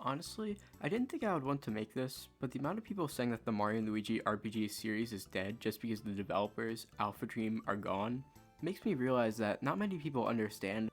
Honestly, I didn't think I would want to make this, but the amount of people saying that the Mario Luigi RPG series is dead just because the developers, ALPHADREAM, are gone, makes me realize that not many people understand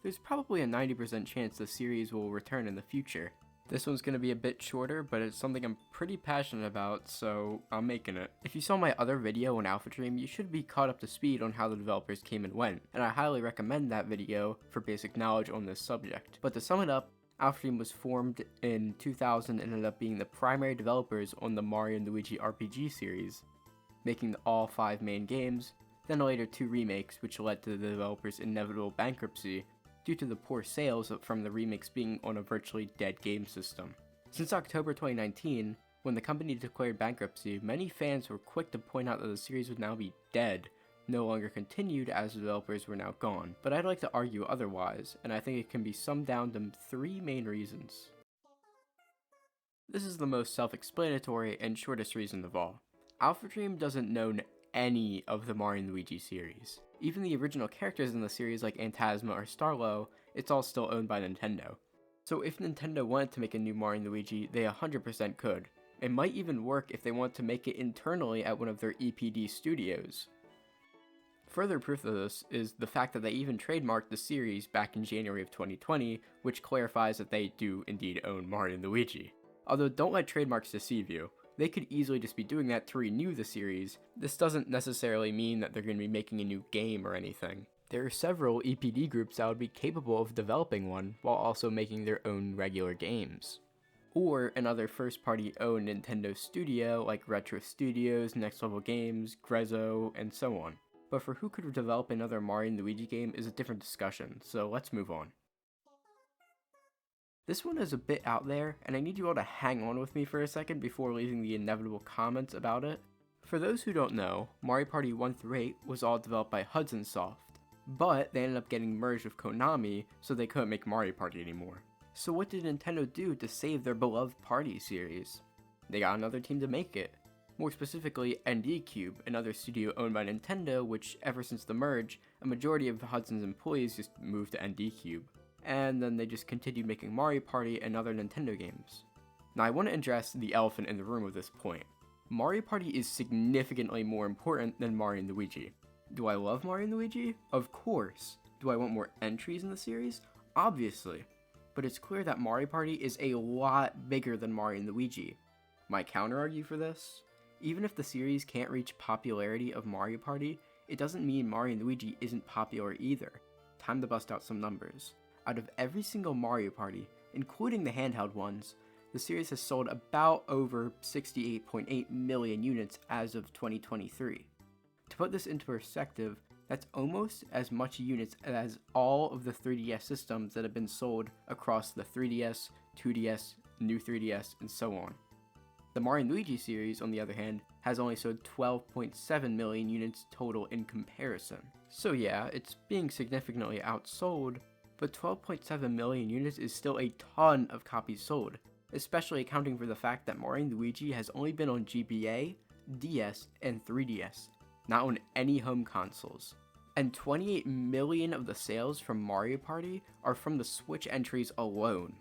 there's probably a 90% chance the series will return in the future. This one's going to be a bit shorter, but it's something I'm pretty passionate about, so I'm making it. If you saw my other video on ALPHADREAM, you should be caught up to speed on how the developers came and went, and I highly recommend that video for basic knowledge on this subject. But to sum it up, ALPHADREAM was formed in 2000 and ended up being the primary developers on the Mario & Luigi RPG series, making all 5 main games, then later 2 remakes, which led to the developers' inevitable bankruptcy due to the poor sales from the remakes being on a virtually dead game system. Since October 2019, when the company declared bankruptcy, many fans were quick to point out that the series would now be dead, no longer continued as the developers were now gone. But I'd like to argue otherwise, and I think it can be summed down to 3 main reasons. This is the most self-explanatory and shortest reason of all. ALPHADREAM doesn't own any of the Mario & Luigi series. Even the original characters in the series like Phantasma or Starlo, it's all still owned by Nintendo. So if Nintendo wanted to make a new Mario & Luigi, they 100% could. It might even work if they want to make it internally at one of their EPD studios. Further proof of this is the fact that they even trademarked the series back in January of 2020, which clarifies that they do indeed own Mario & Luigi. Although don't let trademarks deceive you. They could easily just be doing that to renew the series. This doesn't necessarily mean that they're going to be making a new game or anything. There are several EPD groups that would be capable of developing one while also making their own regular games. Or another first-party owned Nintendo studio like Retro Studios, Next Level Games, Grezzo, and so on. But for who could develop another Mario & Luigi game is a different discussion, so let's move on. This one is a bit out there, and I need you all to hang on with me for a second before leaving the inevitable comments about it. For those who don't know, Mario Party 1 through 8 was all developed by Hudson Soft, but they ended up getting merged with Konami, so they couldn't make Mario Party anymore. So what did Nintendo do to save their beloved Party series? They got another team to make it. More specifically, ND Cube, another studio owned by Nintendo, which ever since the merge, a majority of Hudson's employees just moved to ND Cube. And then they just continued making Mario Party and other Nintendo games. Now I want to address the elephant in the room at this point. Mario Party is significantly more important than Mario & Luigi. Do I love Mario & Luigi? Of course. Do I want more entries in the series? Obviously. But it's clear that Mario Party is a lot bigger than Mario & Luigi. My counter-argue for this? Even if the series can't reach popularity of Mario Party, it doesn't mean Mario & Luigi isn't popular either. Time to bust out some numbers. Out of every single Mario Party, including the handheld ones, the series has sold about over 68.8 million units as of 2023. To put this into perspective, that's almost as much units as all of the 3DS systems that have been sold across the 3DS, 2DS, new 3DS, and so on. The Mario & Luigi series, on the other hand, has only sold 12.7 million units total in comparison. So yeah, it's being significantly outsold, but 12.7 million units is still a ton of copies sold, especially accounting for the fact that Mario & Luigi has only been on GBA, DS, and 3DS, not on any home consoles. And 28 million of the sales from Mario Party are from the Switch entries alone.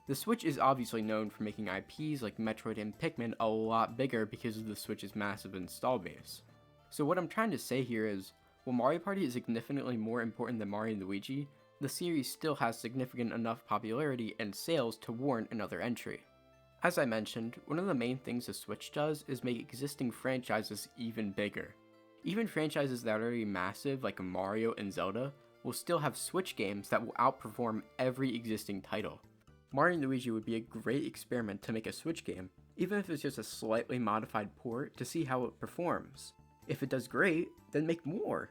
The Switch is obviously known for making IPs like Metroid and Pikmin a lot bigger because of the Switch's massive install base. So what I'm trying to say here is, while Mario Party is significantly more important than Mario & Luigi, the series still has significant enough popularity and sales to warrant another entry. As I mentioned, one of the main things the Switch does is make existing franchises even bigger. Even franchises that are already massive like Mario and Zelda will still have Switch games that will outperform every existing title. Mario & Luigi would be a great experiment to make a Switch game, even if it's just a slightly modified port to see how it performs. If it does great, then make more.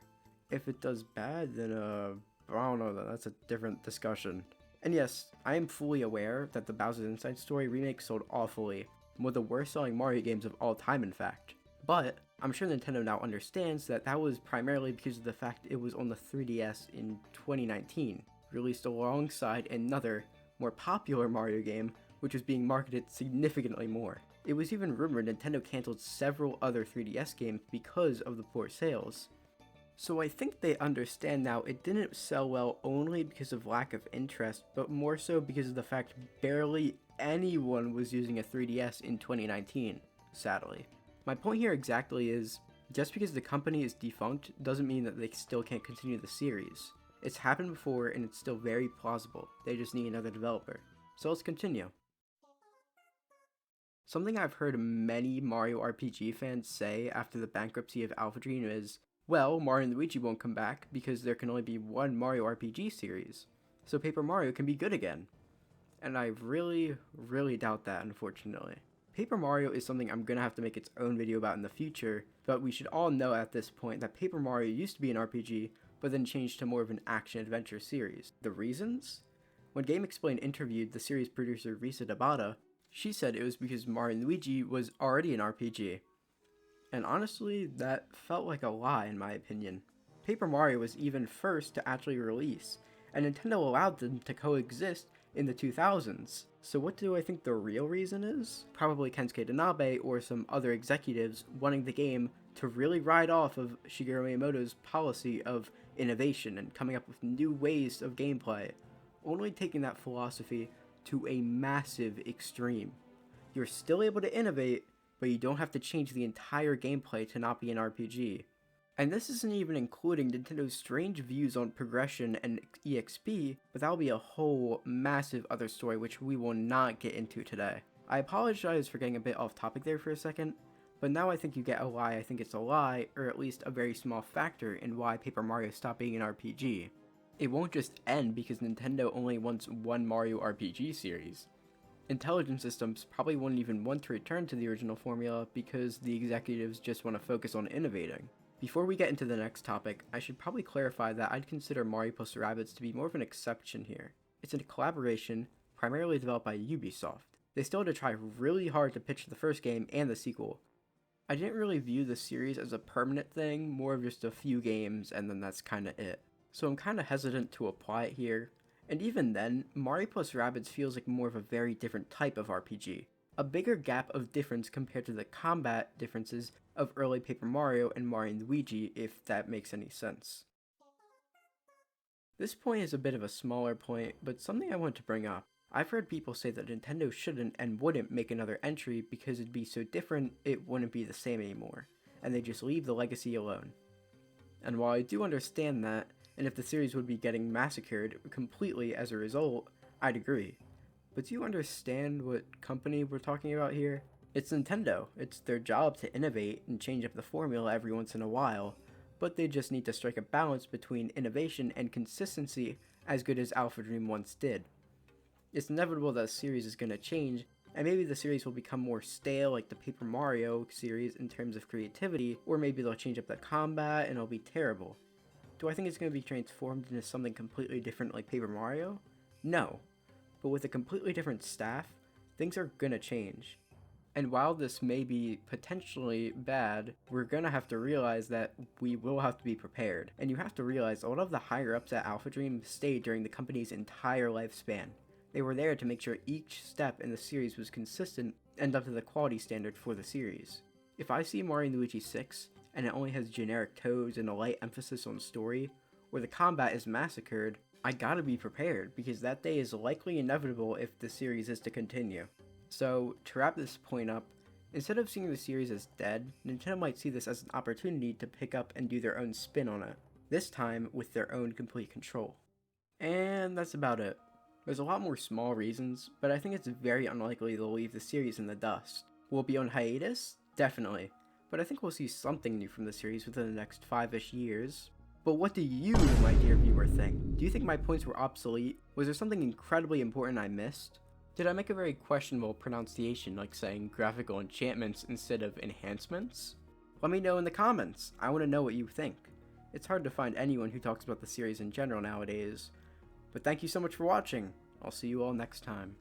If it does bad, then I don't know, that's a different discussion. And yes, I am fully aware that the Bowser's Inside Story remake sold awfully, one of the worst selling Mario games of all time in fact. But I'm sure Nintendo now understands that that was primarily because of the fact it was on the 3DS in 2019, released alongside another, more popular Mario game, which was being marketed significantly more. It was even rumored Nintendo cancelled several other 3DS games because of the poor sales. So I think they understand now it didn't sell well only because of lack of interest, but more so because of the fact barely anyone was using a 3DS in 2019, sadly. My point here exactly is, just because the company is defunct doesn't mean that they still can't continue the series. It's happened before and it's still very plausible. They just need another developer. So let's continue. Something I've heard many Mario RPG fans say after the bankruptcy of ALPHADREAM is, well, Mario and Luigi won't come back because there can only be one Mario RPG series, so Paper Mario can be good again. And I really doubt that, unfortunately. Paper Mario is something I'm gonna have to make its own video about in the future, but we should all know at this point that Paper Mario used to be an RPG, but then changed to more of an action-adventure series. The reasons? When GameXplain interviewed the series producer Risa Tabata, she said it was because Mario & Luigi was already an RPG. And honestly, that felt like a lie in my opinion. Paper Mario was even first to actually release, and Nintendo allowed them to coexist in the 2000s. So what do I think the real reason is? Probably Kensuke Tanabe or some other executives wanting the game to really ride off of Shigeru Miyamoto's policy of innovation and coming up with new ways of gameplay, only taking that philosophy to a massive extreme. You're still able to innovate, but you don't have to change the entire gameplay to not be an RPG. And this isn't even including Nintendo's strange views on progression and EXP, but that'll be a whole massive other story which we will not get into today. I apologize for getting a bit off topic there for a second, but now I think you get why I think it's a lie, or at least a very small factor in why Paper Mario stopped being an RPG. It won't just end because Nintendo only wants one Mario RPG series. Intelligent Systems probably wouldn't even want to return to the original formula because the executives just want to focus on innovating. Before we get into the next topic, I should probably clarify that I'd consider Mario + Rabbids to be more of an exception here. It's a collaboration primarily developed by Ubisoft. They still had to try really hard to pitch the first game and the sequel. I didn't really view the series as a permanent thing, more of just a few games and then that's kinda it. So I'm kinda hesitant to apply it here. And even then, Mario + Rabbids feels like more of a very different type of RPG. A bigger gap of difference compared to the combat differences of early Paper Mario and Mario & Luigi, if that makes any sense. This point is a bit of a smaller point, but something I want to bring up. I've heard people say that Nintendo shouldn't and wouldn't make another entry because it'd be so different it wouldn't be the same anymore, and they just leave the legacy alone. And while I do understand that, and if the series would be getting massacred completely as a result, I'd agree. But do you understand what company we're talking about here? It's Nintendo. It's their job to innovate and change up the formula every once in a while, but they just need to strike a balance between innovation and consistency as good as ALPHADREAM once did. It's inevitable that a series is going to change, and maybe the series will become more stale like the Paper Mario series in terms of creativity, or maybe they'll change up the combat and it'll be terrible. Do I think it's going to be transformed into something completely different like Paper Mario? No. But with a completely different staff, things are going to change. And while this may be potentially bad, we're going to have to realize that we will have to be prepared. And you have to realize a lot of the higher ups at ALPHADREAM stayed during the company's entire lifespan. They were there to make sure each step in the series was consistent and up to the quality standard for the series. If I see Mario & Luigi 6, and it only has generic toads and a light emphasis on story, or the combat is massacred, I gotta be prepared, because that day is likely inevitable if the series is to continue. So, to wrap this point up, instead of seeing the series as dead, Nintendo might see this as an opportunity to pick up and do their own spin on it, this time with their own complete control. And that's about it. There's a lot more small reasons, but I think it's very unlikely they'll leave the series in the dust. Will it be on hiatus? Definitely. But I think we'll see something new from the series within the next 5-ish years. But what do you, my dear viewer, think? Do you think my points were obsolete? Was there something incredibly important I missed? Did I make a very questionable pronunciation like saying graphical enchantments instead of enhancements? Let me know in the comments. I want to know what you think. It's hard to find anyone who talks about the series in general nowadays. But thank you so much for watching. I'll see you all next time.